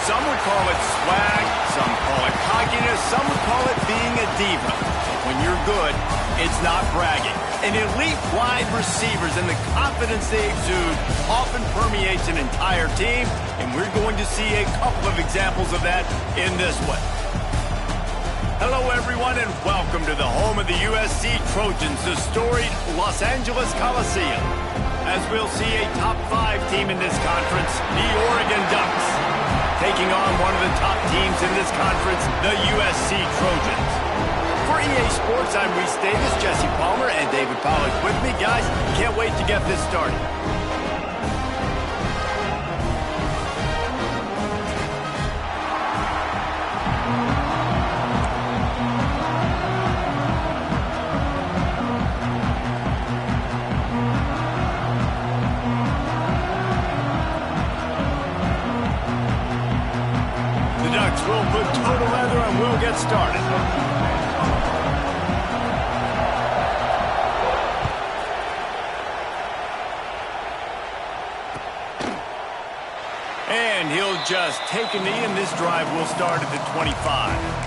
Some would call it swag, some call it cockiness, some would call it being a diva. When you're good, it's not bragging. An elite wide receivers and the confidence they exude often permeates an entire team, and we're going to see a couple of examples of that in this one. Hello, everyone, and welcome to the home of the USC Trojans, the storied Los Angeles Coliseum. As we'll see a top 5 team in this conference, the Oregon Ducks, taking on one of the top teams in this conference, the USC Trojans. For EA Sports, I'm Reese Davis, Jesse Palmer, and David Pollack with me. Guys, can't wait to get this started. The Ducks will put total leather and we'll get started. And he'll just take a knee, and this drive will start at the 25.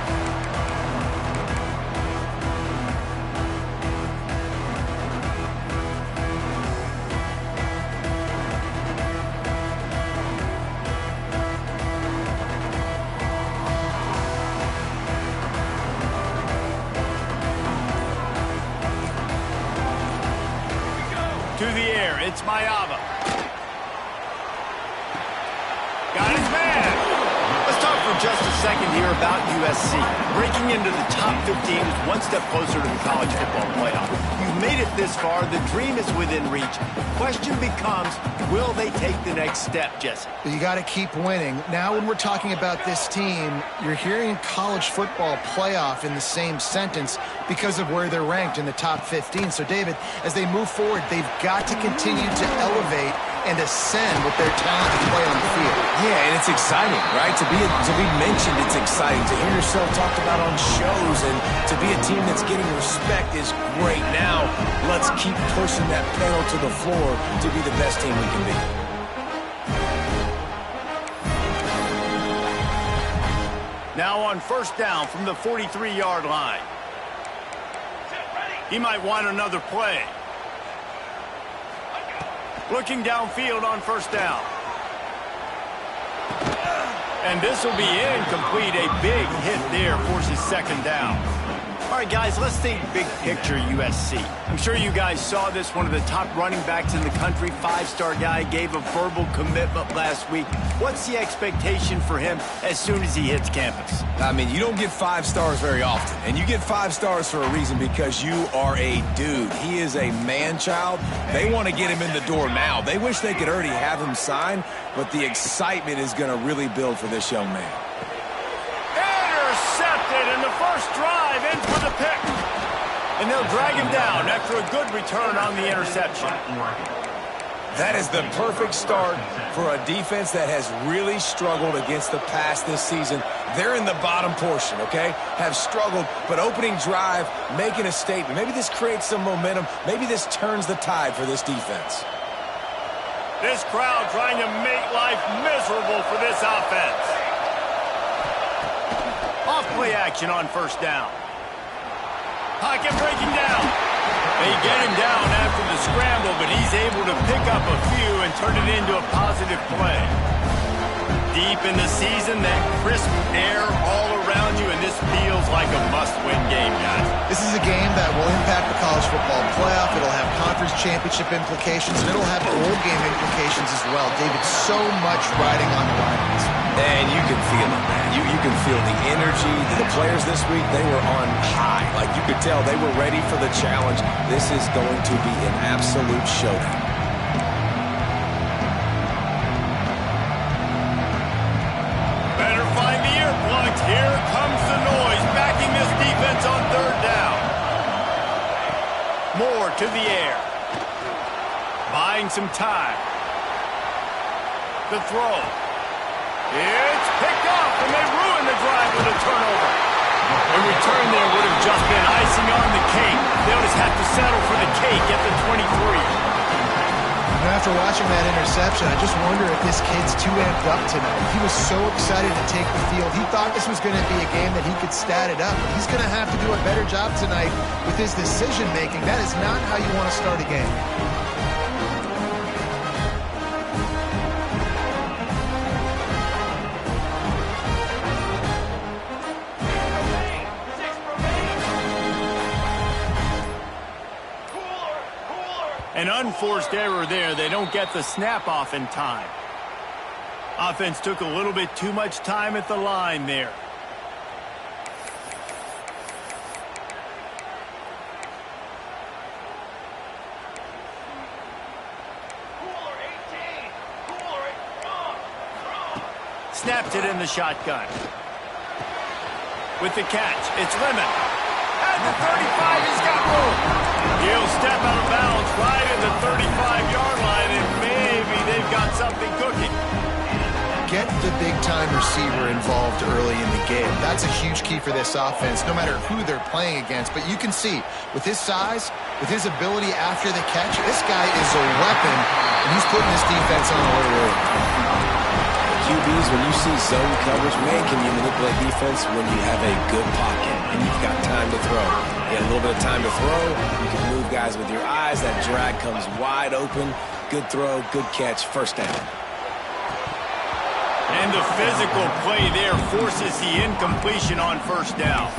To the air, it's Mayava. Got his man. Let's talk for just a second here about USC. Breaking into the top 15 is one step closer to the college football playoff. You've made it this far. The dream is within reach. The question becomes, will they take the next step, Jesse? You got to keep winning. Now when we're talking about this team, you're hearing college football playoff in the same sentence because of where they're ranked in the top 15. So, David, as they move forward, they've got to continue to elevate and ascend with their talent and play on the field. Yeah, and it's exciting, right? To be mentioned, it's exciting. To hear yourself talked about on shows and to be a team that's getting respect is great. Now, let's keep pushing that pedal to the floor to be the best team we can be. Now on first down from the 43-yard line. He might want another play. Looking downfield on first down. And this will be incomplete. A big hit there forces second down. All right, guys, let's think big picture USC. I'm sure you guys saw this. One of the top running backs in the country, 5-star guy, gave a verbal commitment last week. What's the expectation for him as soon as he hits campus? I mean, you don't get 5 stars very often. And you get 5 stars for a reason, because you are a dude. He is a man-child. They want to get him in the door now. They wish they could already have him signed, but the excitement is going to really build for this young man. Intercepted in the first drive, in for the pick. And they'll drag him down after a good return on the interception. That is the perfect start for a defense that has really struggled against the pass this season. They're in the bottom portion, okay? Have struggled, but opening drive, making a statement. Maybe this creates some momentum. Maybe this turns the tide for this defense. This crowd trying to make life miserable for this offense. Off-play action on first down. Pocket breaking down. They get him down after the scramble, but he's able to pick up a few and turn it into a positive play. Deep in the season, that crisp air all around you, and this feels like a must-win game, guys. This is a game that will impact the college football playoff. It'll have conference championship implications, and it'll have bowl game implications as well. David, so much riding on the lines. And you can feel it, man. You can feel the energy. The players this week, they were on high. Like, you could tell they were ready for the challenge. This is going to be an absolute showdown. Better find the earplugs. Here comes the noise, backing this defense on third down. Moore to the air. Buying some time. The throw. It's picked off, and they ruin the drive with a turnover. A return there would have just been icing on the cake. They'll just have to settle for the cake at the 23. You're going to after watching that interception, I just wonder if this kid's too amped up tonight. He was so excited to take the field. He thought this was going to be a game that he could stat it up. He's going to have to do a better job tonight with his decision-making. That is not how you want to start a game. An unforced error there. They don't get the snap off in time. Offense took a little bit too much time at the line there. Snapped it in the shotgun. With the catch, it's Lemon. At the 35, he's got room. He'll step out of bounds right at the 35-yard line, and maybe they've got something cooking. Get the big-time receiver involved early in the game. That's a huge key for this offense, no matter who they're playing against. But you can see, with his size, with his ability after the catch, this guy is a weapon, and he's putting this defense on alert early. QBs, when you see zone coverage, man, can you manipulate defense when you have a good pocket and you've got time to throw? You have a little bit of time to throw. You can move guys with your eyes. That drag comes wide open. Good throw, good catch, first down. And the physical play there forces the incompletion on first down.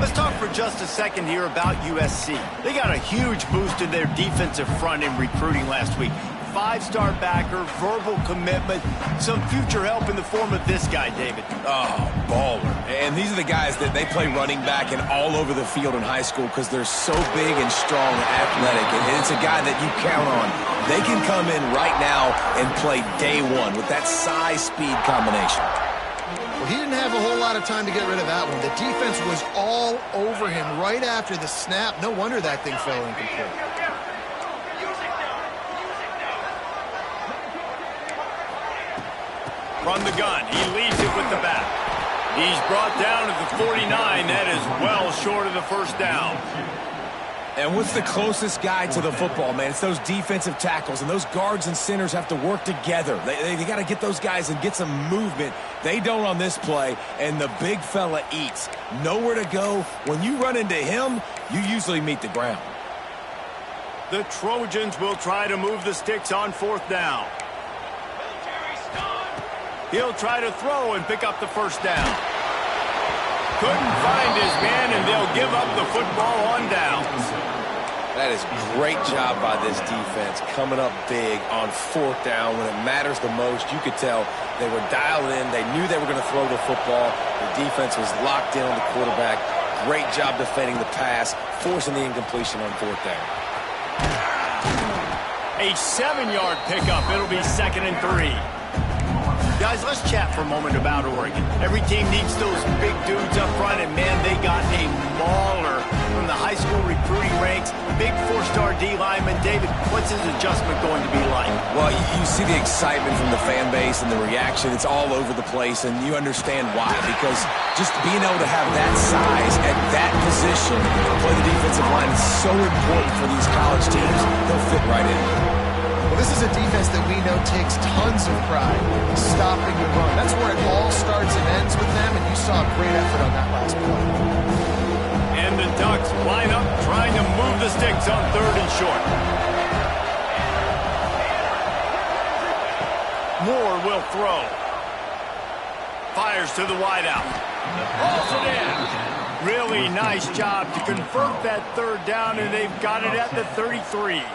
Let's talk for just a second here about USC. They got a huge boost in their defensive front in recruiting last week. 5-star backer, verbal commitment, some future help in the form of this guy, David. Oh, baller. And these are the guys that they play running back and all over the field in high school because they're so big and strong and athletic. And it's a guy that you count on. They can come in right now and play day one with that size-speed combination. Well, he didn't have a whole lot of time to get rid of that one. The defense was all over him right after the snap. No wonder that thing fell incomplete. From the gun, he leads it with the back. He's brought down at the 49. That is well short of the first down. And what's the closest guy to the football, man? It's those defensive tackles, and those guards and centers have to work together. They got to get those guys and get some movement. They don't on this play, and the big fella eats. Nowhere to go. When you run into him, you usually meet the ground. The Trojans will try to move the sticks on fourth down. He'll try to throw and pick up the first down. Couldn't find his man, and they'll give up the football on downs. That is great job by this defense, coming up big on fourth down when it matters the most. You could tell they were dialed in. They knew they were going to throw the football. The defense was locked in on the quarterback. Great job defending the pass, forcing the incompletion on fourth down. A 7-yard pickup. It'll be 2nd and 3. Guys, let's chat for a moment about Oregon. Every team needs those big dudes up front, and man, they got a mauler from the high school recruiting ranks. Big 4-star D lineman. David, what's his adjustment going to be like? Well, you see the excitement from the fan base and the reaction. It's all over the place, and you understand why. Because just being able to have that size at that position, play the defensive line is so important for these college teams. They'll fit right in. This is a defense that we know takes tons of pride stopping the run. That's where it all starts and ends with them, and you saw a great effort on that last play. And the Ducks line up trying to move the sticks on 3rd and short. Moore will throw. Fires to the wideout. Hauls it in. Really nice job to convert that 3rd down, and they've got it at the 33.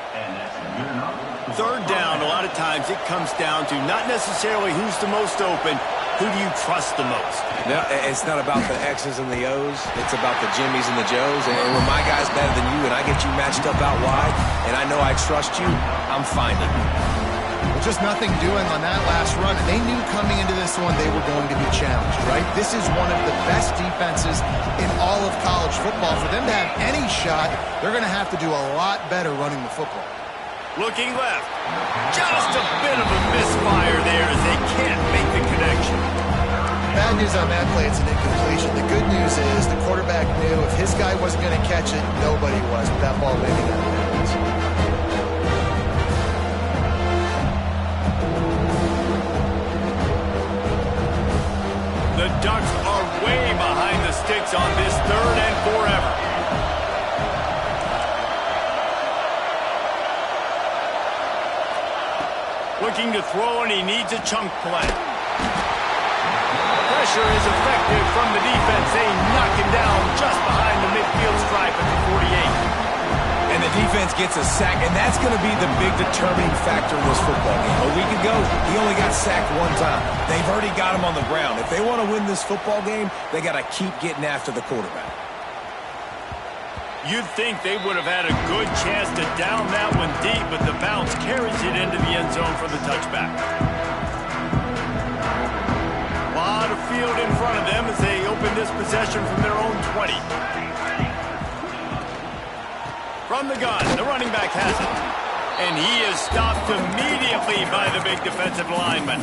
3rd down, a lot of times it comes down to not necessarily who's the most open, who do you trust the most? No, it's not about the X's and the O's. It's about the Jimmys and the Joes. And when my guy's better than you and I get you matched up out wide, and I know I trust you, I'm finding you. Well, just nothing doing on that last run, and they knew coming into this one they were going to be challenged, right? This is one of the best defenses in all of college football. For them to have any shot, they're going to have to do a lot better running the football. Looking left. Just a bit of a misfire there as they can't make the connection. Bad news on that play, it's an incompletion. The good news is the quarterback knew if his guy wasn't going to catch it, nobody was with that ball landing out of bounds. Looking to throw, and he needs a chunk play. Pressure is effective from the defense. They knock him down just behind the midfield stripe at the 48. And the defense gets a sack, and that's going to be the big determining factor in this football game. A week ago, he only got sacked one time. They've already got him on the ground. If they want to win this football game, they got to keep getting after the quarterback. You'd think they would have had a good chance to down that one deep, but the bounce carries it into the end zone for the touchback. A lot of field in front of them as they open this possession from their own 20. From the gun, the running back has it. And he is stopped immediately by the big defensive lineman.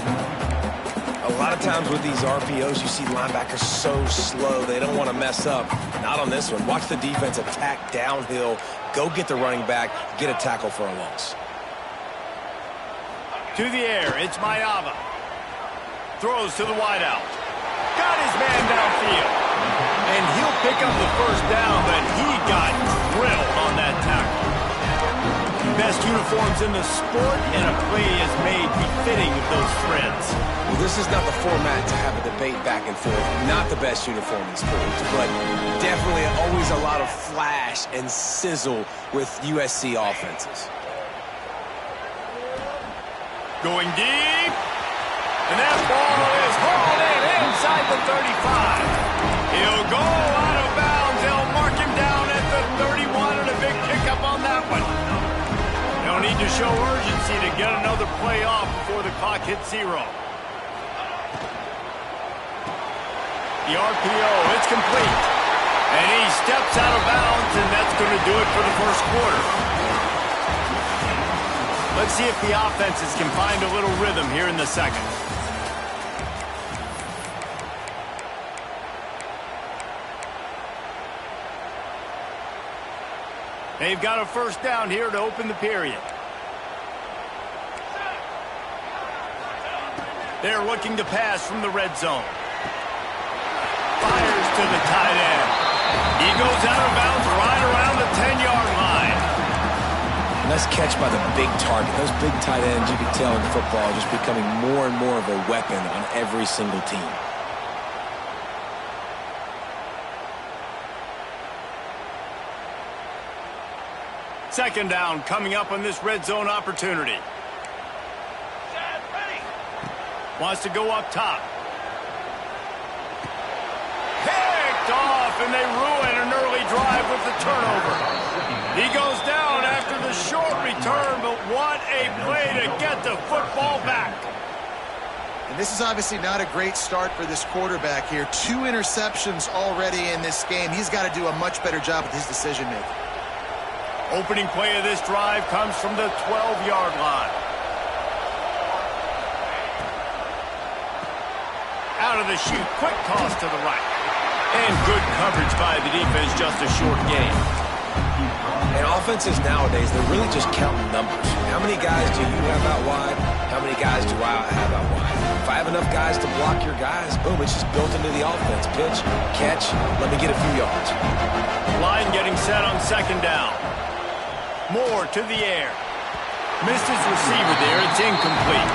A lot of times with these RPOs, you see linebackers so slow, they don't want to mess up. Not on this one. Watch the defense attack downhill, go get the running back, get a tackle for a loss. To the air, it's Mayava. Throws to the wideout. Got his man downfield. And he'll pick up the first down, but he got drilled on that tackle. Best uniforms in the sport, and a play is made befitting of those threads. Well, this is not the format to have a debate back and forth. Not the best uniform in sports, but definitely always a lot of flash and sizzle with USC offenses. Going deep. And that ball is hauled in inside the 35. He'll go out of bounds. They'll mark him down at the 31 and a big pickup on that one. They'll need to show urgency to get another play off before the clock hits 0. The RPO, it's complete. And he steps out of bounds, and that's going to do it for the first quarter. Let's see if the offenses can find a little rhythm here in the second. They've got a first down here to open the period. They're looking to pass from the red zone. Fires to the tight end. He goes out of bounds right around the 10-yard line. Nice catch by the big target. Those big tight ends, you can tell in football, are just becoming more and more of a weapon on every single team. Second down coming up on this red zone opportunity. Wants to go up top. Picked off, and they ruin an early drive with the turnover. He goes down after the short return, but what a play to get the football back. And this is obviously not a great start for this quarterback here. 2 interceptions already in this game. He's got to do a much better job with his decision-making. Opening play of this drive comes from the 12-yard line. Out of the chute, quick toss to the right. And good coverage by the defense, just a short gain. And offenses nowadays, they're really just counting numbers. How many guys do you have out wide? How many guys do I have out wide? If I have enough guys to block your guys, boom, it's just built into the offense. Pitch, catch, let me get a few yards. Line getting set on second down. Moore to the air. Missed his receiver there. It's incomplete.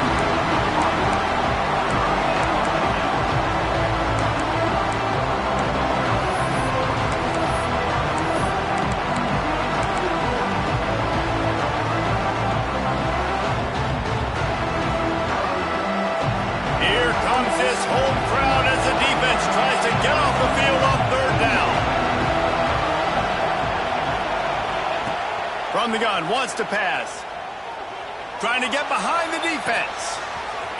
Here comes this home crowd as the defense tries to get off the field on third down. From the gun, wants to pass. Trying to get behind the defense.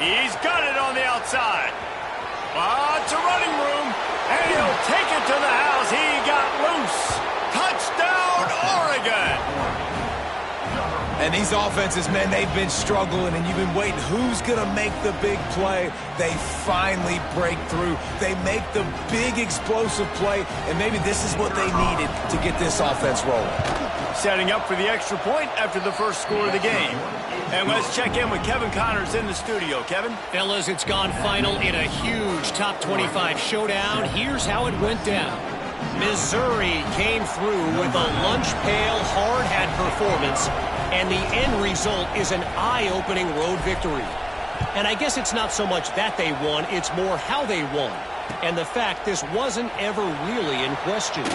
He's got it on the outside. Lots of running room, and he'll take it to the house. He got loose. Touchdown, Oregon! And these offenses, man, they've been struggling, and you've been waiting. Who's going to make the big play? They finally break through. They make the big explosive play, and maybe this is what they needed to get this offense rolling. Setting up for the extra point after the first score of the game. And let's check in with Kevin Connors in the studio. Kevin? Fellas, it's gone final in a huge top 25 showdown. Here's how it went down. Missouri came through with a lunch pail, hard-hat performance And the end result is an eye-opening road victory. And I guess it's not so much that they won, it's more how they won. And the fact this wasn't ever really in question.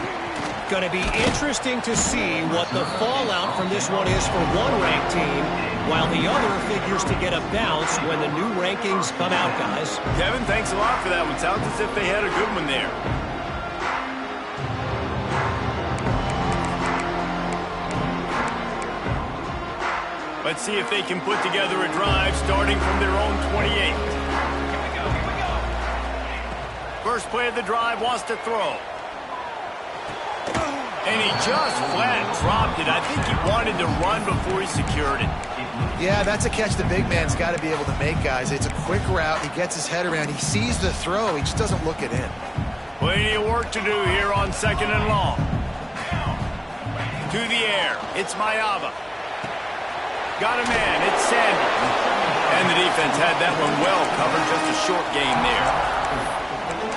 Going to be interesting to see what the fallout from this one is for one ranked team, while the other figures to get a bounce when the new rankings come out, guys. Kevin, thanks a lot for that one. Sounds as if they had a good one there. Let's see if they can put together a drive starting from their own 28. First play of the drive, wants to throw. And he just flat dropped it. I think he wanted to run before he secured it. Yeah, that's a catch the big man's got to be able to make, guys. It's a quick route. He gets his head around. He sees the throw. He just doesn't look it in. Plenty of work to do here on 2nd and long. To the air. It's Mayava. Got a man. It's Sandy. And the defense had that one well covered. Just a short game there.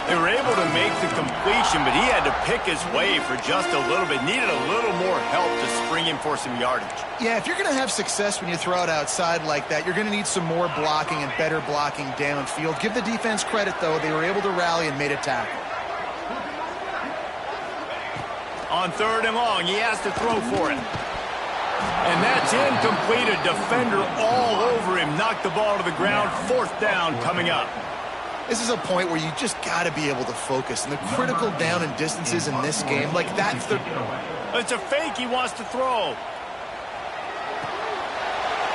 They were able to make the completion, but he had to pick his way for just a little bit. Needed a little more help to spring him for some yardage. Yeah, if you're going to have success when you throw it outside like that, you're going to need some more blocking and better blocking downfield. Give the defense credit, though. They were able to rally and made a tackle. On 3rd and long, he has to throw for it. And that's incomplete. A defender all over him. Knocked the ball to the ground. 4th down coming up. This is a point where you just got to be able to focus. And the critical down and distances in this game, like that's the... It's a fake he wants to throw.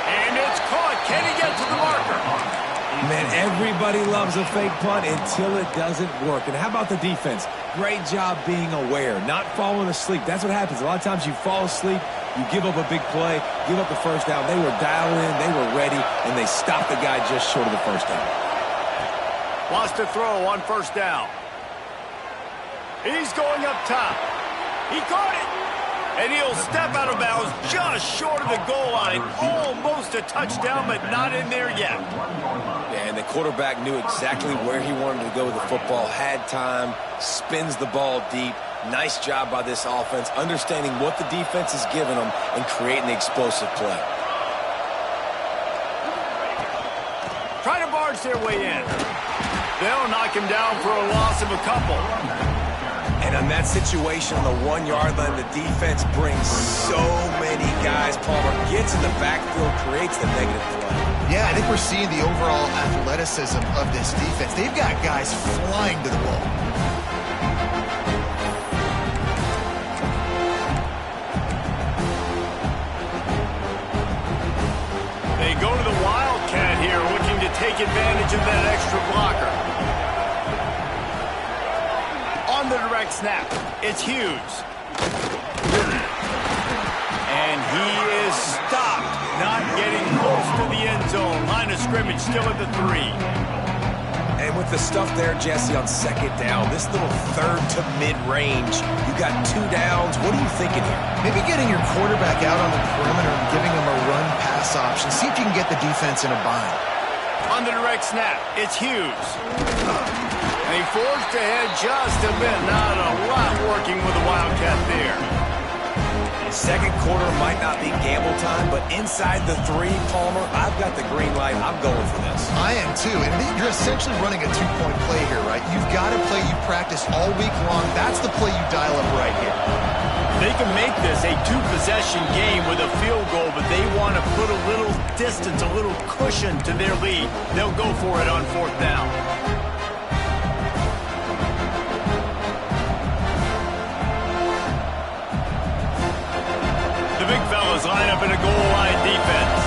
And it's caught. Can he get to the marker? Man, everybody loves a fake punt until it doesn't work. And how about the defense? Great job being aware, not falling asleep. That's what happens. A lot of times you fall asleep, you give up a big play, give up the first down. They were dialed in, they were ready, and they stopped the guy just short of the first down. Wants to throw on 1st down. He's going up top. He caught it. And he'll step out of bounds just short of the goal line. Almost a touchdown, but not in there yet. Yeah, and the quarterback knew exactly where he wanted to go with the football, had time, spins the ball deep. Nice job by this offense, understanding what the defense is giving them and creating the explosive play. Trying to barge their way in. They'll knock him down for a loss of a couple. And on that situation, on the 1-yard line, the defense brings so many guys. Palmer gets in the backfield, creates the negative play. Yeah, I think we're seeing the overall athleticism of this defense. They've got guys flying to the ball. They go to the Wildcat here, looking to take advantage of that extra blocker. On the direct snap, it's Hughes. And he is stopped, not getting close to the end zone. Line of scrimmage still at the 3. And with the stuff there, Jesse, on 2nd down, this little 3rd to mid-range, you got 2 downs. What are you thinking here? Maybe getting your quarterback out on the perimeter and giving him a run-pass option. See if you can get the defense in a bind. On the direct snap, it's Hughes. And he forged ahead just a bit. Not a lot working with the Wildcat there. 2nd quarter might not be gamble time, but inside the 3, Palmer, I've got the green light. I'm going for this. I am too. And you're essentially running a 2-point play here, right? You've got a play you practice all week long. That's the play you dial up right here. They can make this a 2-possession game with a field goal, but they want to put a little distance, a little cushion to their lead. They'll go for it on 4th down. The big fellas line up in a goal line defense.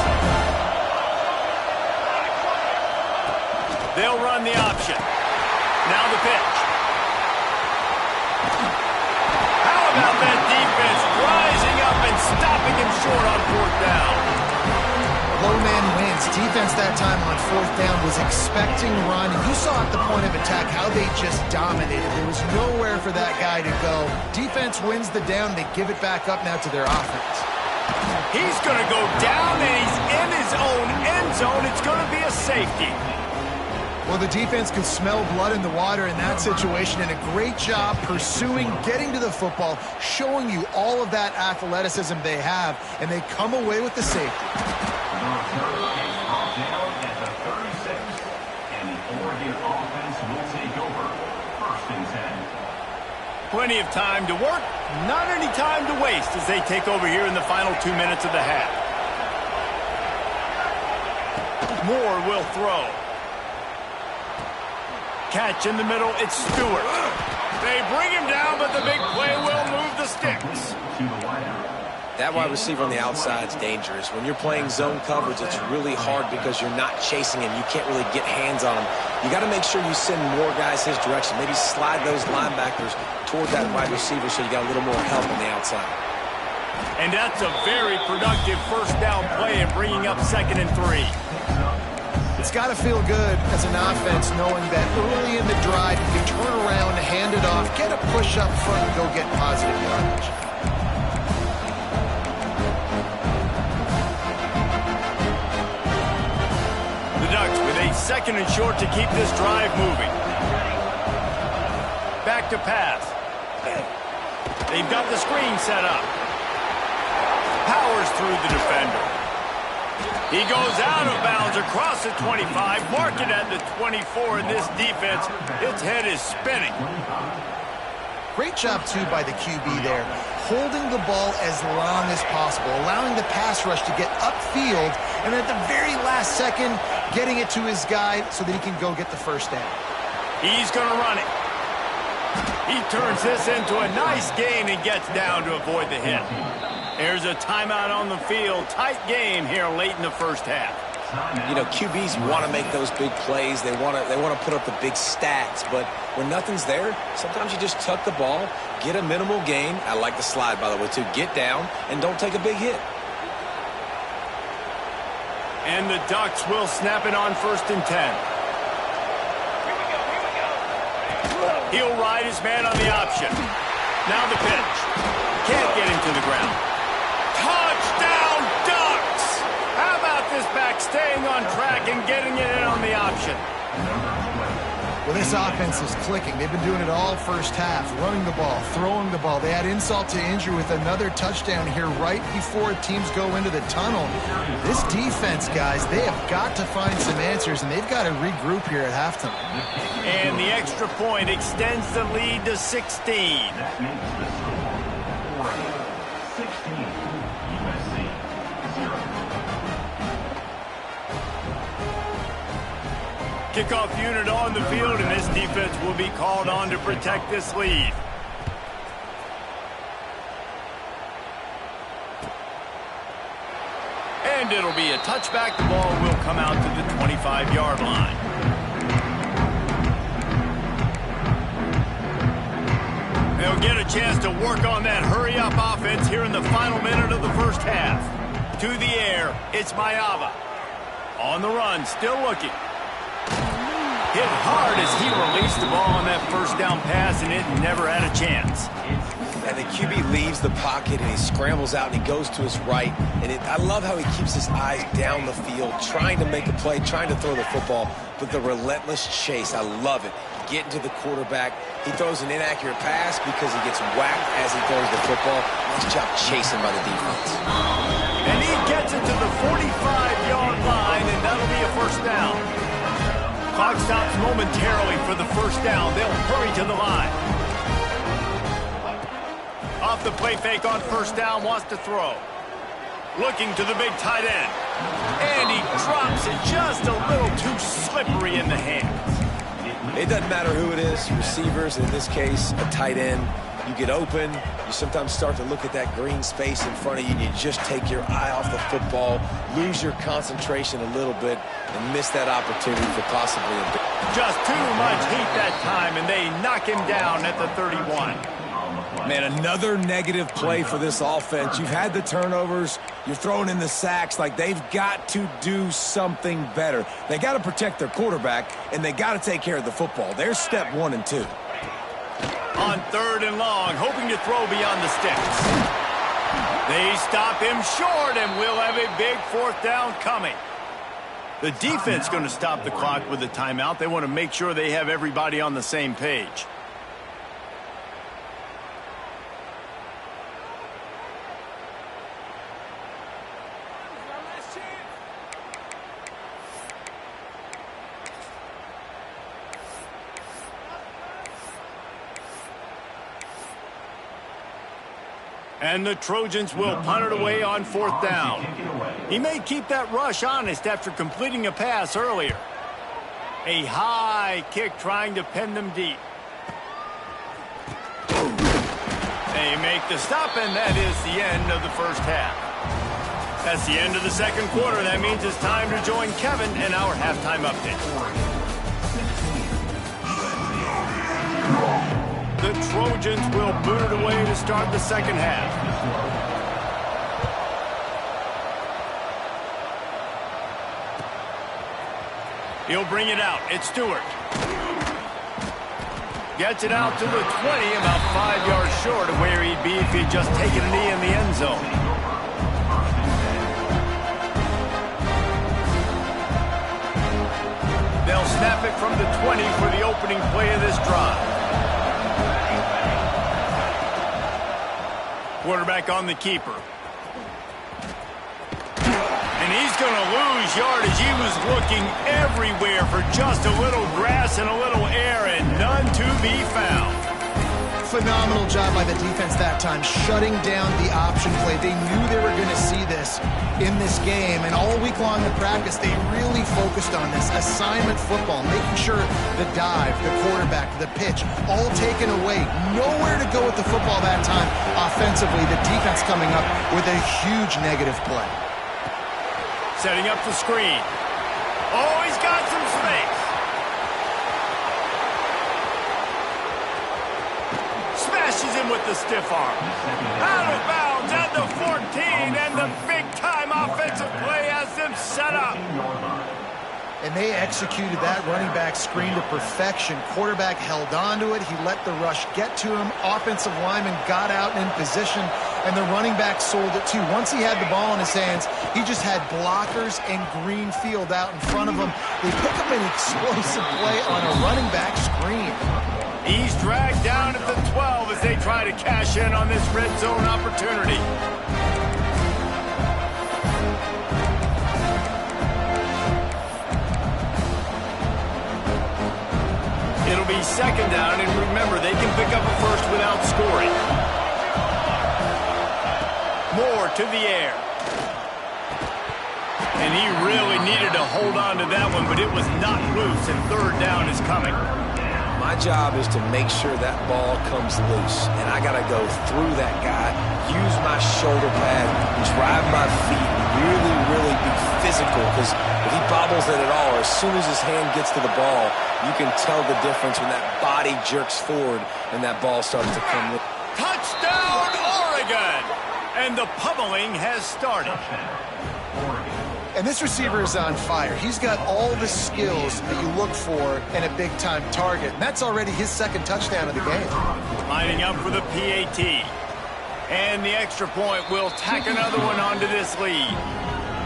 They'll run the option. Now the pitch. How about that defense rising up and stopping him short on 4th down? Low man wins. Defense that time on 4th down was expecting run. You saw at the point of attack how they just dominated. There was nowhere for that guy to go. Defense wins the down. They give it back up now to their offense. He's going to go down, and he's in his own end zone. It's going to be a safety. Well, the defense could smell blood in the water in that situation, and a great job pursuing, getting to the football, showing you all of that athleticism they have, and they come away with the safety. Plenty of time to work, not any time to waste as they take over here in the final 2 minutes of the half. Moore will throw. Catch in the middle, it's Stewart. They bring him down, but the big play will move the sticks. That wide receiver on the outside is dangerous. When you're playing zone coverage, it's really hard because you're not chasing him. You can't really get hands on him. You got to make sure you send more guys his direction. Maybe slide those linebackers toward that wide receiver so you got a little more help on the outside. And that's a very productive first down play in bringing up 2nd and 3. It's got to feel good as an offense knowing that early in the drive you can turn around, hand it off, get a push up front, and go get positive yardage. The Ducks with a 2nd and short to keep this drive moving. Back to pass. They've got the screen set up. Powers through the defender. He goes out of bounds across the 25, mark it at the 24, and this defense, its head is spinning. Great job, too, by the QB there, holding the ball as long as possible, allowing the pass rush to get upfield, and at the very last second, getting it to his guy so that he can go get the first down. He's going to run it. He turns this into a nice gain and gets down to avoid the hit. There's a timeout on the field. Tight game here late in the first half. You know, QBs want to make those big plays. They want to put up the big stats. But when nothing's there, sometimes you just tuck the ball, get a minimal gain. I like the slide, by the way, too. Get down and don't take a big hit. And the Ducks will snap it on 1st and 10. He'll ride his man on the option. Now the pitch. Can't get him to the ground. Touchdown, Ducks! How about this back staying on track and getting it in on the option? Well, this offense is clicking. They've been doing it all first half, running the ball, throwing the ball. They had insult to injury with another touchdown here right before teams go into the tunnel. This defense, guys, they have got to find some answers, and they've got to regroup here at halftime. And the extra point extends the lead to 16. Kickoff unit on the field, and this defense will be called on to protect this lead. And it'll be a touchback. The ball will come out to the 25-yard line. They'll get a chance to work on that hurry-up offense here in the final minute of the first half. To the air, it's Mayava. On the run, still looking. Hit hard as he released the ball on that first down pass, and it never had a chance. And the QB leaves the pocket, and he scrambles out, and he goes to his right. And I love how he keeps his eyes down the field, trying to make a play, trying to throw the football, but the relentless chase, I love it. Getting to the quarterback. He throws an inaccurate pass because he gets whacked as he throws the football. Nice job chasing by the defense. And he gets it to the 45-yard line, and that'll be a first down. Clock stops momentarily for the first down. They'll hurry to the line. Off the play fake on first down, wants to throw. Looking to the big tight end. And he drops it just a little too slippery in the hands. It doesn't matter who it is, receivers, in this case, a tight end. You get open, you sometimes start to look at that green space in front of you, and you just take your eye off the football, lose your concentration a little bit, and miss that opportunity for possibly a bit. Just too much heat that time, and they knock him down at the 31. Man, another negative play for this offense. You've had the turnovers. You're throwing in the sacks. Like, they've got to do something better. They got to protect their quarterback, and they got to take care of the football. There's step 1 and 2. On 3rd and long, hoping to throw beyond the sticks. They stop him short, and we'll have a big 4th down coming. The defense going to stop the clock with a timeout. They want to make sure they have everybody on the same page. And the Trojans will punt it away on 4th down. He may keep that rush honest after completing a pass earlier. A high kick trying to pin them deep. They make the stop, and that is the end of the first half. That's the end of the second quarter. That means it's time to join Kevin in our halftime update. The Trojans will boot it away to start the second half. He'll bring it out. It's Stewart. Gets it out to the 20, about 5 yards short of where he'd be if he'd just taken a knee in the end zone. They'll snap it from the 20 for the opening play of this drive. Quarterback on the keeper. And he's going to lose yardage. He was looking everywhere for just a little grass and a little air, and none to be found. Phenomenal job by the defense that time, shutting down the option play. They knew they were going to see this in this game, and all week long in practice, they really focused on this assignment football, making sure the dive, the quarterback, the pitch, all taken away. Nowhere to go with the football that time offensively. The defense coming up with a huge negative play. Setting up the screen. Oh, he's got some space. Smashes him with the stiff arm. Out of bounds at the 14, and the big-time offensive play has them set up. And they executed that running back screen to perfection. Quarterback held on to it. He let the rush get to him. Offensive lineman got out and in position, and the running back sold it too. Once he had the ball in his hands, he just had blockers and green field out in front of him. They pick up an explosive play on a running back screen. He's dragged down at the 12 as they try to cash in on this red zone opportunity. It'll be second down, and remember, they can pick up a first without scoring. Moore to the air. And he really needed to hold on to that one, but it was not loose, and third down is coming. My job is to make sure that ball comes loose, and I got to go through that guy, use my shoulder pad, drive my feet, really be physical, because if he bobbles it at all, or as soon as his hand gets to the ball, you can tell the difference when that body jerks forward and that ball starts to come loose. Touchdown, Oregon! And the pummeling has started. And this receiver is on fire. He's got all the skills that you look for in a big-time target. And that's already his second touchdown of the game. Lining up for the PAT. And the extra point will tack another one onto this lead.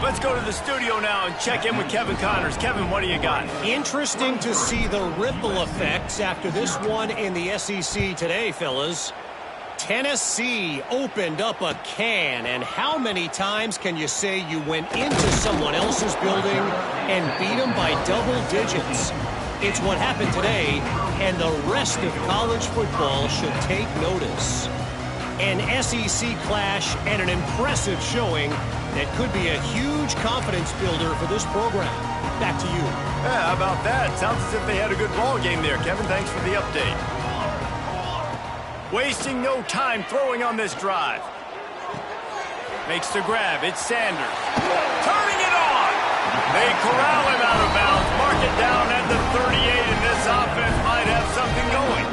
Let's go to the studio now and check in with Kevin Connors. Kevin, what do you got? Interesting to see the ripple effects after this one in the SEC today, fellas. Tennessee opened up a can, and how many times can you say you went into someone else's building and beat them by double digits? It's what happened today, and the rest of college football should take notice. An SEC clash and an impressive showing that could be a huge confidence builder for this program. Back to you. Yeah, how about that? Sounds as if they had a good ball game there. Kevin, thanks for the update. Wasting no time throwing on this drive. Makes the grab. It's Sanders. Turning it on. They corral him out of bounds. Mark it down at the 38, and this offense might have something going.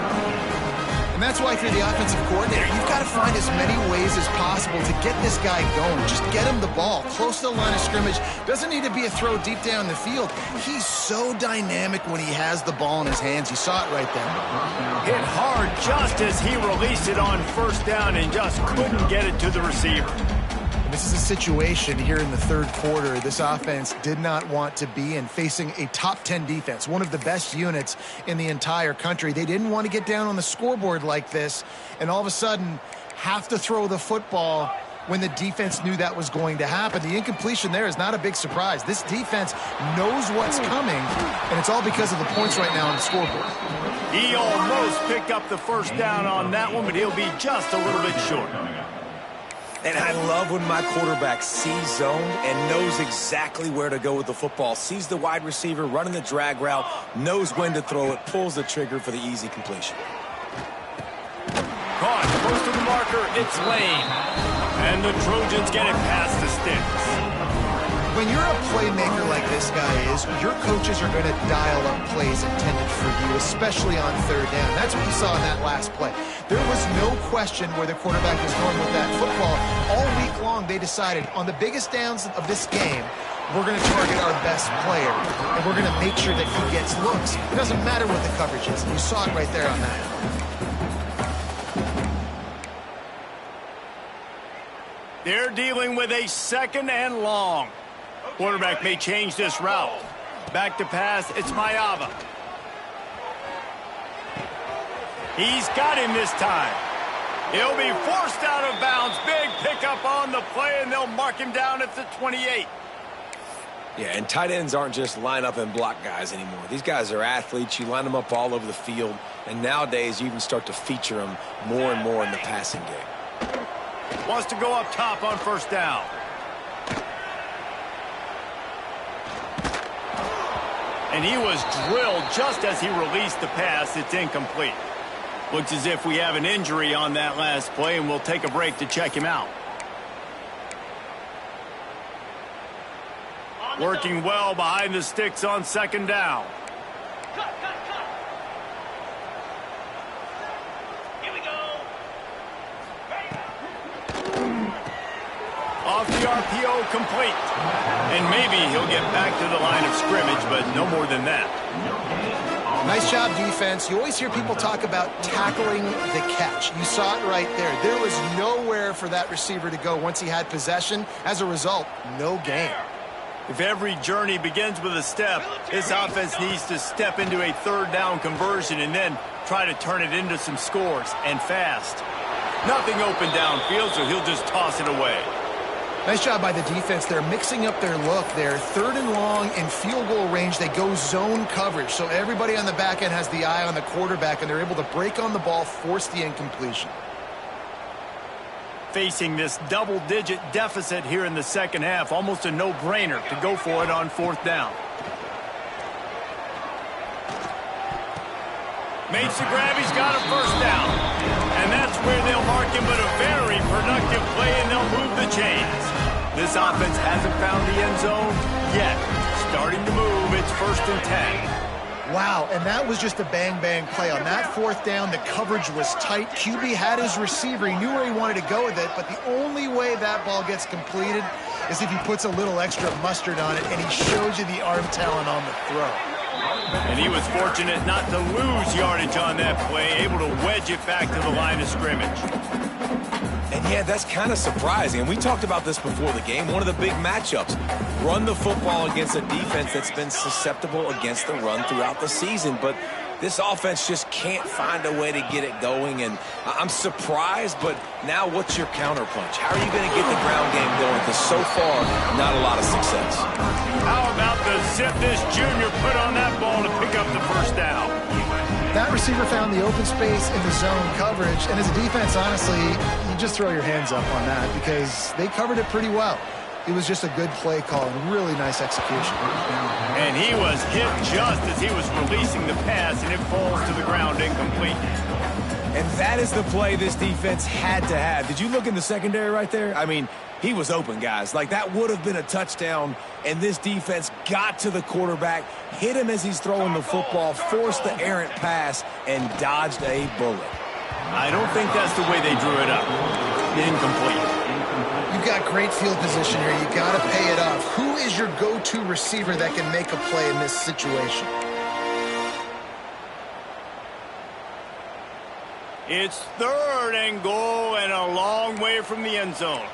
And that's why if you're the offensive coordinator, you've got to find as many ways as possible to get this guy going. Just get him the ball close to the line of scrimmage. Doesn't need to be a throw deep down the field. He's so dynamic when he has the ball in his hands. You saw it right there. Hit hard just as he released it on first down and just couldn't get it to the receiver. This is a situation here in the third quarter this offense did not want to be in, facing a top 10 defense, one of the best units in the entire country. They didn't want to get down on the scoreboard like this and all of a sudden have to throw the football when the defense knew that was going to happen. The incompletion there is not a big surprise. This defense knows what's coming, and it's all because of the points right now on the scoreboard. He almost picked up the first down on that one, but he'll be just a little bit short. And I love when my quarterback sees zone and knows exactly where to go with the football. Sees the wide receiver running the drag route, knows when to throw it, pulls the trigger for the easy completion. Caught close to the marker, it's Lane. And the Trojans get it past the sticks. When you're a playmaker like this guy is, your coaches are going to dial up plays intended for you, especially on third down. That's what you saw in that last play. There was no question where the quarterback was going with that football. All week long, they decided on the biggest downs of this game, we're going to target our best player, and we're going to make sure that he gets looks. It doesn't matter what the coverage is. You saw it right there on that. They're dealing with a second and long. Quarterback may change this route. Back to pass, it's Mayava. He's got him this time. He'll be forced out of bounds. Big pickup on the play, and they'll mark him down at the 28. Yeah, and tight ends aren't just line up and block guys anymore. These guys are athletes. You line them up all over the field, and nowadays you even start to feature them more and more in the passing game. Wants to go up top on first down. And he was drilled just as he released the pass. It's incomplete. Looks as if we have an injury on that last play, and we'll take a break to check him out. Working well behind the sticks on second down. Here we go. Off the RPO, complete. And maybe he'll get back to the line of scrimmage, but no more than that. Nice job, defense. You always hear people talk about tackling the catch. You saw it right there. There was nowhere for that receiver to go once he had possession. As a result, no gain. If every journey begins with a step, this offense needs to step into a third down conversion and then try to turn it into some scores, and fast. Nothing open downfield, so he'll just toss it away. Nice job by the defense. They're mixing up their look there. Third and long in field goal range. They go zone coverage. So everybody on the back end has the eye on the quarterback, and they're able to break on the ball, force the incompletion. Facing this double-digit deficit here in the second half, almost a no-brainer to go for it on fourth down. Makes the grab, he's got a first down. And that's where they'll mark him, but a very productive play, and they'll move the chains. This offense hasn't found the end zone yet. Starting to move, it's 1st and 10. Wow, and that was just a bang-bang play. On that fourth down, the coverage was tight. QB had his receiver. He knew where he wanted to go with it, but the only way that ball gets completed is if he puts a little extra mustard on it, and he shows you the arm talent on the throw. And he was fortunate not to lose yardage on that play, able to wedge it back to the line of scrimmage. And yeah, that's kind of surprising. And we talked about this before the game. One of the big matchups. Run the football against a defense that's been susceptible against the run throughout the season. But this offense just can't find a way to get it going. And I'm surprised, but now what's your counterpunch? How are you going to get the ground game going? Because so far, not a lot of success. How about the zip this junior put on that ball to pick up the first down? That receiver found the open space in the zone coverage, and as a defense, honestly, you just throw your hands up on that because they covered it pretty well. It was just a good play call and really nice execution. And he was hit just as he was releasing the pass, and it falls to the ground incomplete. And that is the play this defense had to have. Did you look in the secondary right there? I mean, he was open, guys. Like, that would have been a touchdown, and this defense got to the quarterback, hit him as he's throwing the football, forced the errant pass, and dodged a bullet. I don't think that's the way they drew it up. Incomplete. You've got great field position here. You got to pay it off. Who is your go-to receiver that can make a play in this situation? It's 3rd and goal and a long way from the end zone.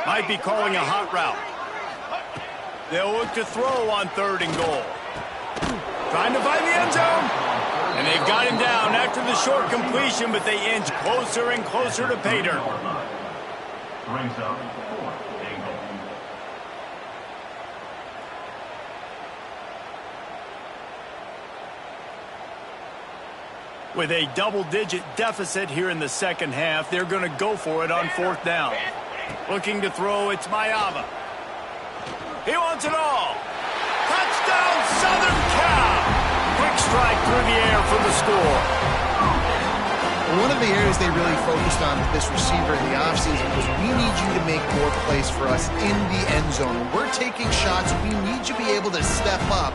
Might be calling a hot route. They'll look to throw on 3rd and goal. Trying to find the end zone. And they've got him down after the short completion, but they inch closer and closer to pay dirt. With a double-digit deficit here in the second half, they're going to go for it on 4th down. Looking to throw, it's Mayava. He wants it all. Touchdown, Southern Cal! Quick strike through the air for the score. One of the areas they really focused on with this receiver in the offseason was we need you to make more plays for us in the end zone. When we're taking shots, we need you to be able to step up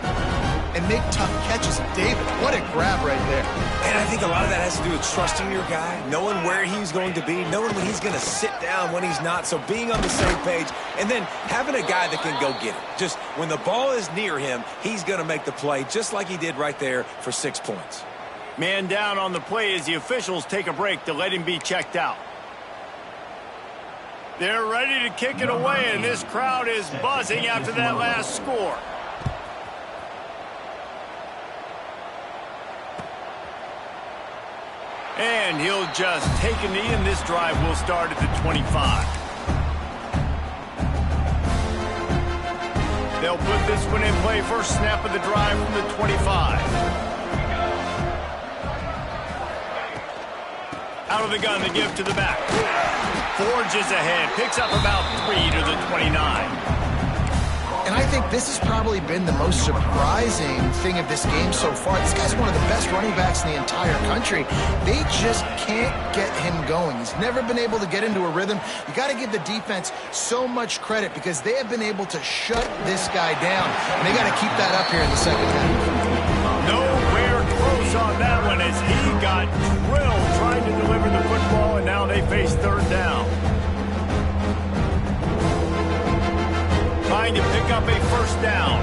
and make tough catches. David, what a grab right there. And I think a lot of that has to do with trusting your guy, knowing where he's going to be, knowing when he's going to sit down, when he's not. So being on the same page, and then having a guy that can go get it. Just when the ball is near him, he's going to make the play, just like he did right there for 6 points. Man down on the play as the officials take a break to let him be checked out. They're ready to kick it away, and this crowd is buzzing after that last score. And he'll just take a knee, and this drive will start at the 25. They'll put this one in play. First snap of the drive from the 25. Out of the gun, the give to the back. Forges ahead, picks up about 3 to the 29. And I think this has probably been the most surprising thing of this game so far. This guy's one of the best running backs in the entire country. They just can't get him going. He's never been able to get into a rhythm. You got to give the defense so much credit because they have been able to shut this guy down. And they got to keep that up here in the second half. Nowhere close on that one as he got drilled trying to deliver the football, and now they face 3rd down. Trying to pick up a first down.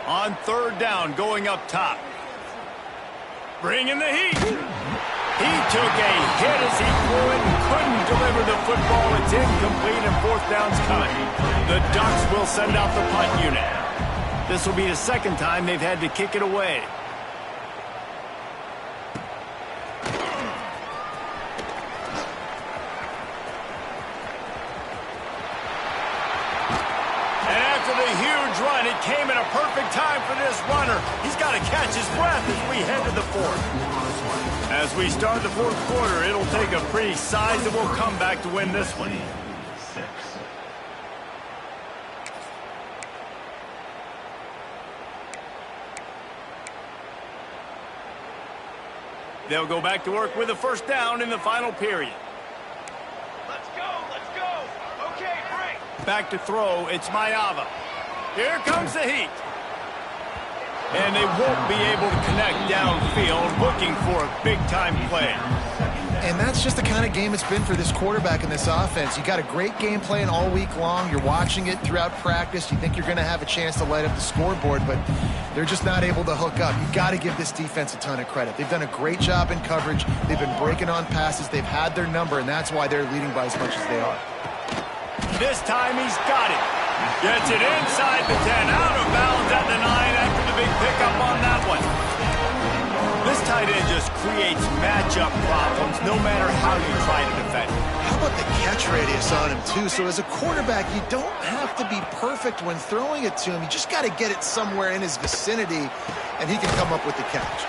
On 3rd down, going up top. Bringing the heat. He took a hit as he threw it and couldn't deliver the football. It's incomplete and 4th down's coming. The Ducks will send out the punt unit. This will be the second time they've had to kick it away. And after the huge run, it came at a perfect time for this runner. He's got to catch his breath as we head to the 4th. As we start the 4th quarter, it'll take a pretty sizable comeback to win this one. They'll go back to work with a first down in the final period. Let's go. Okay, break. Back to throw, it's Mayava. Here comes the heat. And they won't be able to connect downfield, looking for a big-time play. And that's just the kind of game it's been for this quarterback in this offense. You got a great game plan all week long. You're watching it throughout practice. You think you're going to have a chance to light up the scoreboard, but they're just not able to hook up. You got to give this defense a ton of credit. They've done a great job in coverage. They've been breaking on passes. They've had their number, and that's why they're leading by as much as they are. This time he's got it. Gets it inside the 10, out of bounds at the 9 after the big pickup on that one. This tight end just creates matchup problems no matter how you try to defend him. How about the catch radius on him, too? So as a quarterback, you don't have to be perfect when throwing it to him. You just got to get it somewhere in his vicinity, and he can come up with the catch.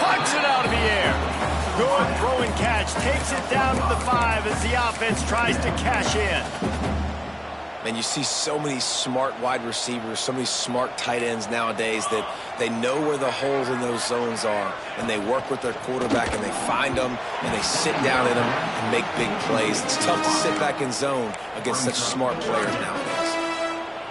Plucks it out of the air. Good throwing catch. Takes it down to the 5 as the offense tries to cash in. And you see so many smart wide receivers, so many smart tight ends nowadays that they know where the holes in those zones are, and they work with their quarterback, and they find them, and they sit down in them and make big plays. It's tough to sit back in zone against such smart players nowadays.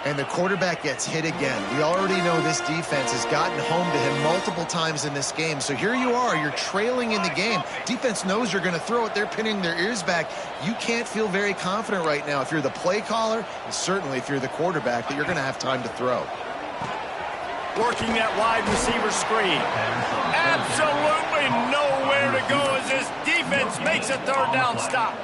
And the quarterback gets hit again. We already know this defense has gotten home to him multiple times in this game. So here you are, you're trailing in the game. Defense knows you're going to throw it. They're pinning their ears back. You can't feel very confident right now if you're the play caller, and certainly if you're the quarterback, that you're going to have time to throw. Working that wide receiver screen. Absolutely no makes a third down stop.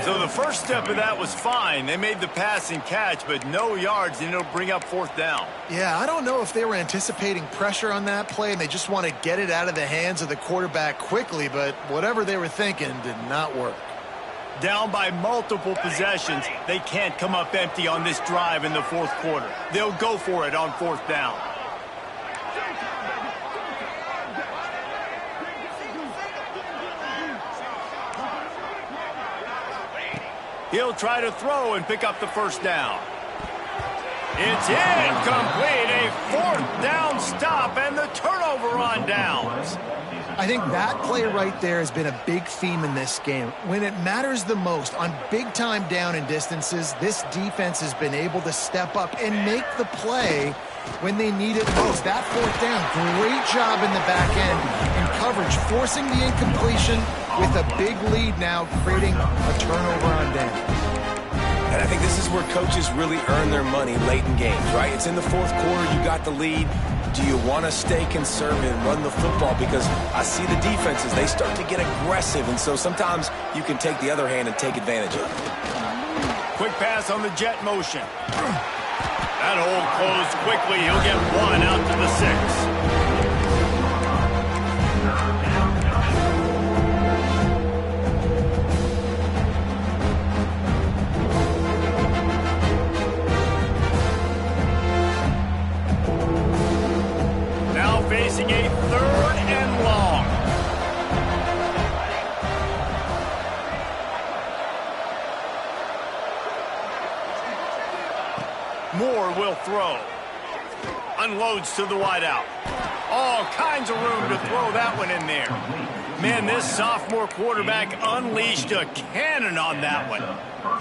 So the first step of that was fine. They made the pass and catch, but no yards, and it'll bring up fourth down. Yeah, I don't know if they were anticipating pressure on that play, and they just want to get it out of the hands of the quarterback quickly, but whatever they were thinking did not work. Down by multiple possessions, they can't come up empty on this drive in the fourth quarter. They'll go for it on fourth down. He'll try to throw and pick up the first down. It's incomplete. A fourth down stop and the turnover on downs. I think that play right there has been a big theme in this game. When it matters the most, on big-time down and distances, this defense has been able to step up and make the play when they need it most. That fourth down, great job in the back end in coverage, forcing the incompletion with a big lead now, creating a turnover on down. And I think this is where coaches really earn their money late in games, right? It's in the fourth quarter, you got the lead. Do you want to stay conservative and run the football? Because I see the defenses, they start to get aggressive, and so sometimes you can take the other hand and take advantage of it. Quick pass on the jet motion. That hole closed quickly. He'll get one out to the 6. Facing a third and long. Moore will throw. Unloads to the wideout. All kinds of room to throw that one in there. Man, this sophomore quarterback unleashed a cannon on that one.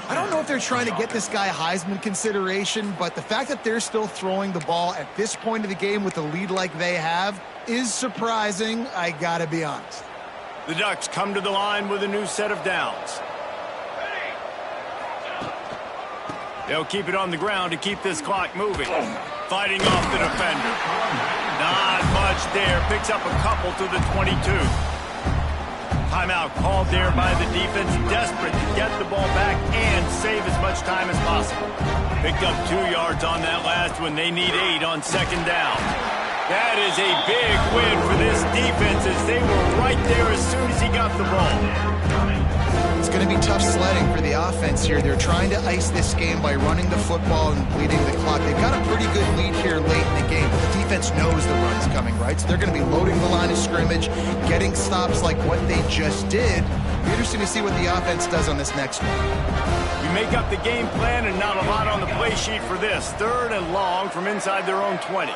I don't know if they're trying to get this guy Heisman consideration, but the fact that they're still throwing the ball at this point of the game with a lead like they have is surprising, I gotta be honest. The Ducks come to the line with a new set of downs. They'll keep it on the ground to keep this clock moving. Fighting off the defender. Not much there. Picks up a couple to the 22. Timeout called there by the defense, desperate to get the ball back and save as much time as possible. Picked up 2 yards on that last one. They need 8 on second down. That is a big win for this defense as they were right there as soon as he got the ball. It's going to be tough sledding for the offense here. They're trying to ice this game by running the football and bleeding the clock. They've got a pretty good lead here late in the game, but the defense knows the run's coming, right? So they're going to be loading the line of scrimmage, getting stops like what they just did. It'll be interesting to see what the offense does on this next one. We make up the game plan and not a lot on the play sheet for this. Third and long from inside their own 20.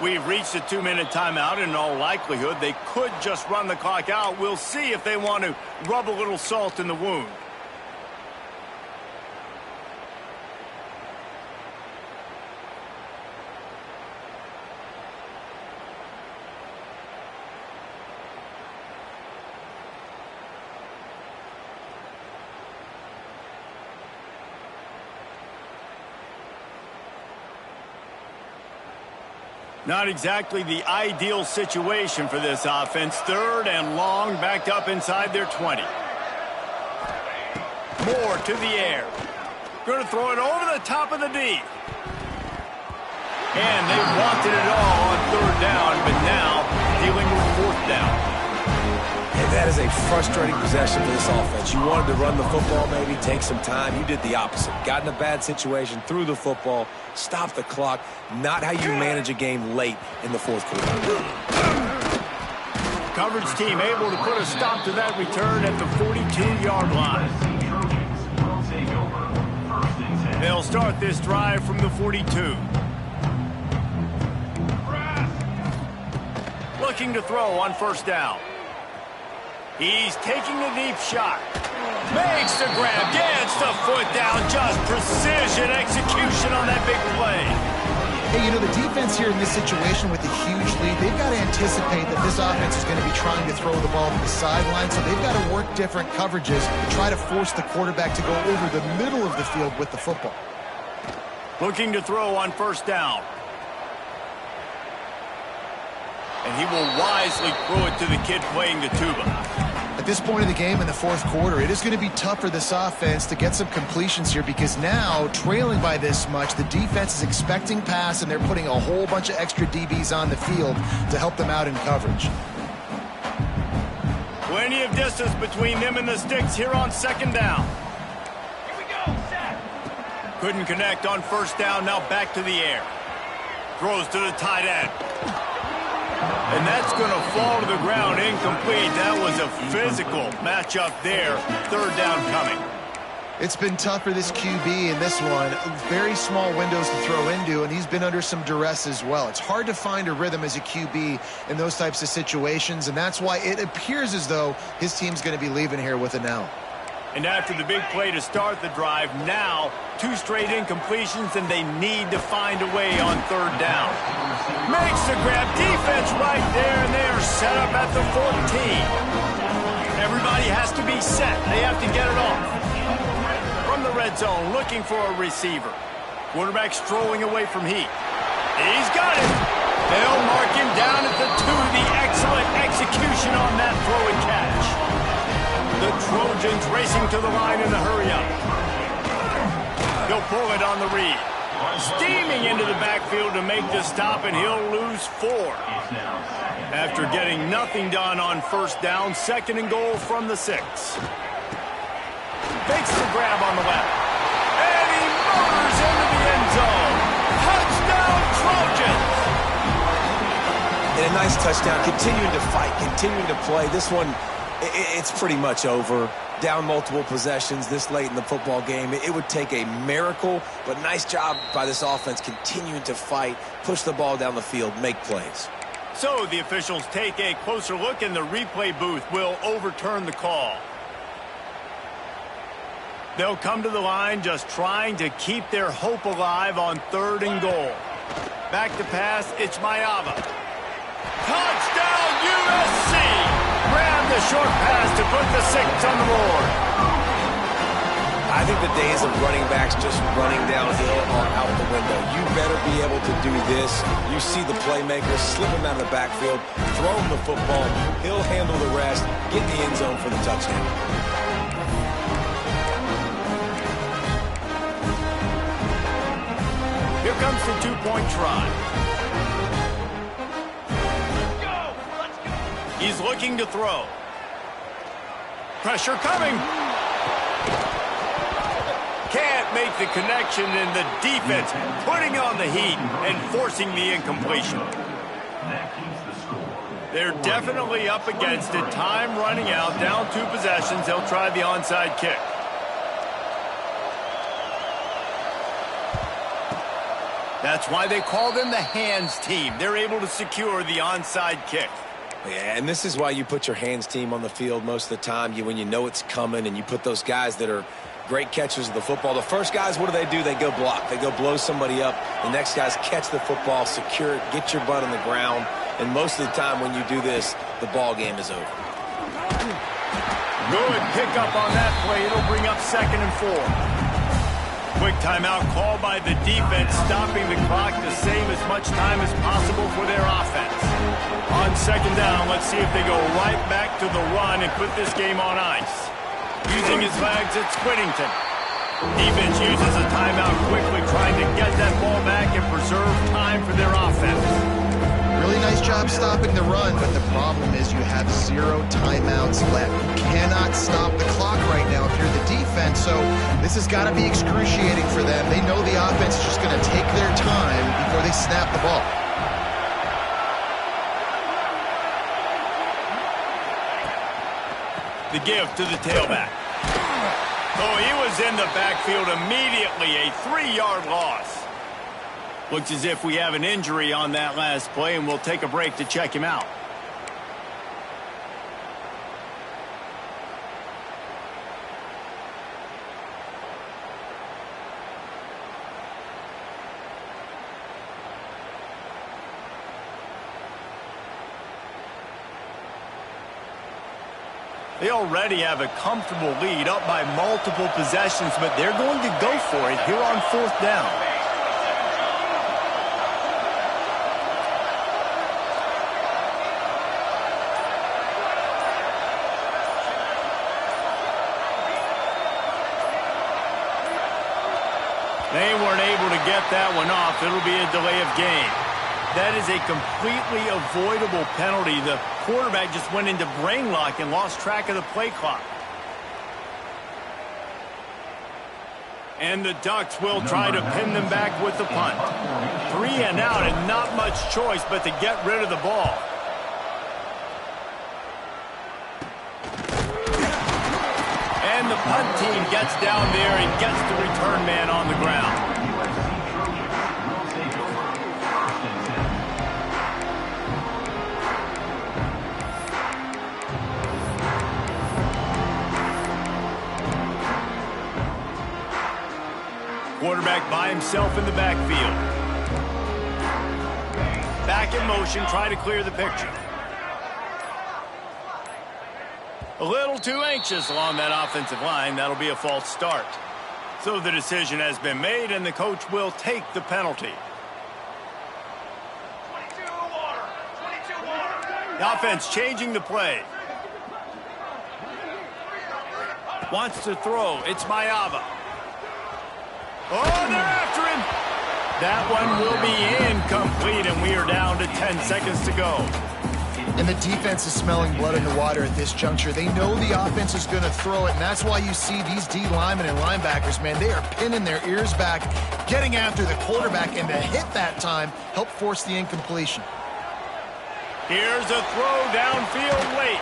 We've reached a 2-minute timeout, and in all likelihood, they could just run the clock out. We'll see if they want to rub a little salt in the wound. Not exactly the ideal situation for this offense. Third and long, backed up inside their 20. Moore to the air. Going to throw it over the top of the D. And they wanted it all on third down, but now dealing with fourth down. And that is a frustrating possession for this offense. You wanted to run the football, maybe take some time. You did the opposite. Got in a bad situation, threw the football, stopped the clock. Not how you manage a game late in the fourth quarter. Coverage team able to put a stop to that return at the 42-yard line. They'll start this drive from the 42. Looking to throw on first down. He's taking a deep shot. Makes the grab, gets the foot down, just precision execution on that big play. Hey, you know, the defense here in this situation with a huge lead, they've got to anticipate that this offense is going to be trying to throw the ball to the sideline, so they've got to work different coverages to try to force the quarterback to go over the middle of the field with the football. Looking to throw on first down. And he will wisely throw it to the kid playing the tuba. At this point of the game in the fourth quarter, it is going to be tough for this offense to get some completions here because now, trailing by this much, the defense is expecting pass and they're putting a whole bunch of extra DBs on the field to help them out in coverage. Plenty of distance between them and the sticks here on second down. Here we go, set. Couldn't connect on first down, now back to the air. Throws to the tight end. And that's going to fall to the ground incomplete. That was a physical matchup there. Third down coming. It's been tough for this QB in this one. Very small windows to throw into, and he's been under some duress as well. It's hard to find a rhythm as a QB in those types of situations, and that's why it appears as though his team's going to be leaving here with an L. And after the big play to start the drive, now 2 straight incompletions, and they need to find a way on third down. Makes the grab, defense right there, and they are set up at the 14. Everybody has to be set. They have to get it off. From the red zone, looking for a receiver. Quarterback strolling away from heat. He's got it. They'll mark him down at the 2. The excellent execution on that throw and catch. The Trojans racing to the line in a hurry-up. He'll pull it on the read. Steaming into the backfield to make the stop, and he'll lose 4. After getting nothing done on first down, second and goal from the 6. Takes the grab on the left. And he motors into the end zone. Touchdown, Trojans! And a nice touchdown, continuing to fight, continuing to play. This one, it's pretty much over. Down multiple possessions this late in the football game. It would take a miracle, but nice job by this offense continuing to fight, push the ball down the field, make plays. So the officials take a closer look, and the replay booth will overturn the call. They'll come to the line just trying to keep their hope alive on third and goal. Back to pass, it's Mayava. Touchdown, USC! Grab the short pass to put the 6 on the board. I think the days of running backs just running downhill are out the window. You better be able to do this. You see the playmaker, slip him out of the backfield, throw him the football. He'll handle the rest, get in the end zone for the touchdown. Here comes the 2-point try. Let's go. He's looking to throw. Pressure coming. Can't make the connection, and the defense putting on the heat and forcing the incompletion. They're definitely up against it. Time running out, down 2 possessions. They'll try the onside kick. That's why they call them the hands team. They're able to secure the onside kick. Yeah, and this is why you put your hands team on the field most of the time. When you know it's coming, and you put those guys that are great catchers of the football. The first guys, what do? They go block. They go blow somebody up. The next guys catch the football, secure it, get your butt on the ground. And most of the time when you do this, the ball game is over. Good pickup on that play. It'll bring up 2nd and 4. Quick timeout call by the defense, stopping the clock to save as much time as possible for their offense. On second down, let's see if they go right back to the run and put this game on ice. Using his legs, it's Whittington. Defense uses a timeout quickly, trying to get that ball back and preserve time for their offense. Really nice job stopping the run, but the problem is you have 0 timeouts left. You cannot stop the clock right now if you're the defense, so this has got to be excruciating for them. They know the offense is just going to take their time before they snap the ball. The give to the tailback. Oh, he was in the backfield immediately, a 3-yard loss. Looks as if we have an injury on that last play, and we'll take a break to check him out. They already have a comfortable lead, up by multiple possessions, but they're going to go for it here on 4th down. They weren't able to get that one off. It'll be a delay of game. That is a completely avoidable penalty. The quarterback just went into brain lock and lost track of the play clock. And the Ducks will try to pin them back with the punt. 3 and out and not much choice but to get rid of the ball. And the punt team gets down there and gets the return man on the ground. Quarterback by himself in the backfield. Back in motion, try to clear the picture. A little too anxious along that offensive line. That'll be a false start. So the decision has been made, and the coach will take the penalty. 22 water. 22 water. The offense changing the play. Wants to throw. It's Mayava. Oh, they're after him. That one will be incomplete, and we are down to 10 seconds to go. And the defense is smelling blood in the water at this juncture. They know the offense is going to throw it, and that's why you see these D linemen and linebackers, man, they are pinning their ears back, getting after the quarterback, and to hit that time, help force the incompletion. Here's a throw downfield late.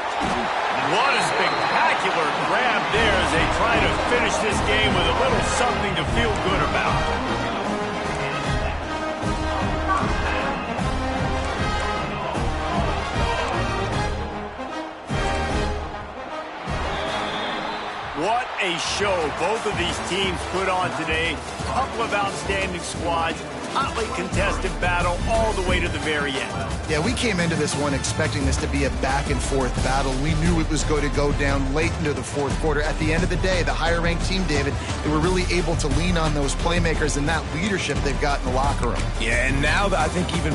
What a spectacular grab there as they try to finish this game with a little something to feel good about. What a show both of these teams put on today. Couple of outstanding squads, hotly contested battle all the way to the very end. Yeah, we came into this one expecting this to be a back-and-forth battle. We knew it was going to go down late into the fourth quarter. At the end of the day, the higher-ranked team, David, they were really able to lean on those playmakers and that leadership they've got in the locker room. Yeah, and now I think even